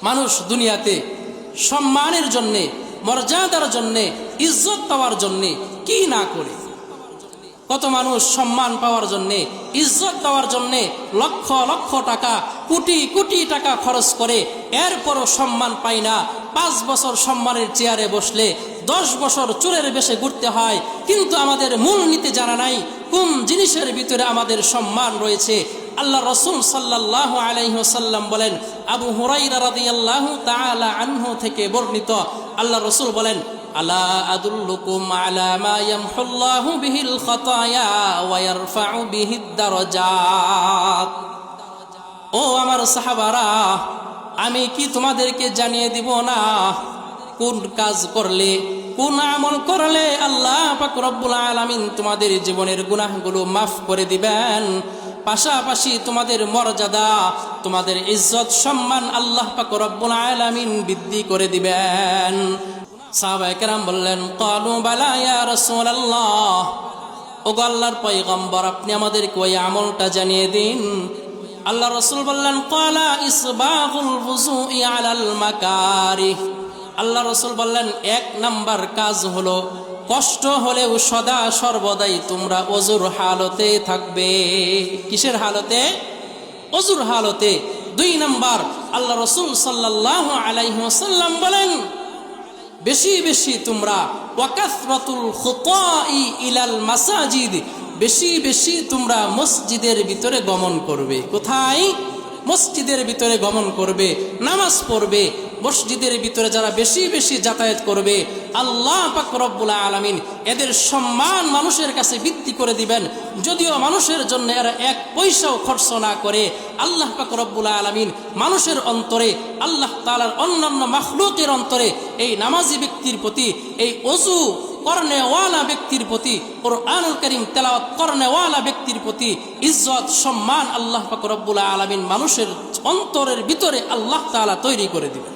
মানুষ দুনিয়াতে সম্মানের জন্যে, মর্যাদার জন্যে, ইজ্জত পাওয়ার জন্যে কি না করে। কত মানুষ সম্মান পাওয়ার জন্যে, ইজ্জত পাওয়ার জন্যে লক্ষ লক্ষ টাকা, কোটি কোটি টাকা খরচ করে, এরপরও সম্মান পায় না। 5 বছর সম্মানের চেয়ারে বসলে 10 বছর চুলের বেশে ঘুরতে হয়। কিন্তু আমাদের মূল নীতি জানা নাই কোন জিনিসের ভিতরে আমাদের সম্মান রয়েছে। আল্লাহ রসুল সাল্লাল্লাহু আলাইহি ওয়াসাল্লাম বলেন, আবু হুরায়রা রাদিয়াল্লাহু তাআলা আনহু থেকে বর্ণিত, আল্লাহ রসুল বলেন, আলা আদুল্লুকুম আলা মা ইয়ামহুল্লাহু বিহিল খাতায়া ওয়া ইয়ারফাউ বিহিদ দারাজাত। ও আমার সাহাবারা, আমি কি তোমাদেরকে জানিয়ে দিব না কোন কাজ করলে, কোন আমল করলে আল্লাহ পাক রব্বুল আলামিন তোমাদের জীবনের গুনাহগুলো মাফ করে দিবেন, পাশাপাশি তোমাদের মর্যাদা, তোমাদের ইজ্জত সম্মান আল্লাহ পাক রব্বুল আলামিন বৃদ্ধি করে দিবেন। সাহাবায়ে কেরাম বললেন, ক্বালু বালা ইয়া রাসূলুল্লাহ, ওগো আল্লাহর পয়গম্বর, আপনি আমাদেরকে ওই আমলটা জানিয়ে দিন। আল্লাহ রসুল বললেন, ক্বালা ইসবাগুল ওযুই আলাল মাকারিহ। আল্লাহ রসুল বললেন, 1 নাম্বার কাজ হলো কষ্ট হলেও সদা সর্বদাই তোমরা ওযুর হালতে থাকবে। কিসের হালতে? ওযুর হালতে। 2 নাম্বার, আল্লাহ রসুল সাল্লাল্লাহু আলাইহি ওয়াসাল্লাম বলেন, বেশি বেশি তোমরা ওয়াকাসরাতুল খুতাই ইলাল মাসাজিদ, বেশি বেশি তোমরা মসজিদের ভিতরে গমন করবে। কোথায়? মসজিদের ভিতরে গমন করবে, নামাজ পড়বে। মসজিদের ভিতরে যারা বেশি বেশি যাতায়াত করবে, আল্লাহ পাক রব্বুল আলামিন এদের সম্মান মানুষের কাছে বৃদ্ধি করে দিবেন। যদিও মানুষের জন্য এরা 1 পয়সাও খরচ না করে, আল্লাহ পাক রব্বুল আলামিন মানুষের অন্তরে, আল্লাহ তাআলার অন্যান্য মাখলুকের অন্তরে এই নামাজি ব্যক্তির প্রতি, এই ওযু করনেওয়ালা ব্যক্তির প্রতি, কুরআনুল কারীম তেলাওয়াত করনেওয়ালা ব্যক্তির প্রতি ইজ্জত সম্মান আল্লাহ পাক রব্বুল আলামিন মানুষের অন্তরের ভিতরে আল্লাহ তাআলা তৈরি করে দিবেন।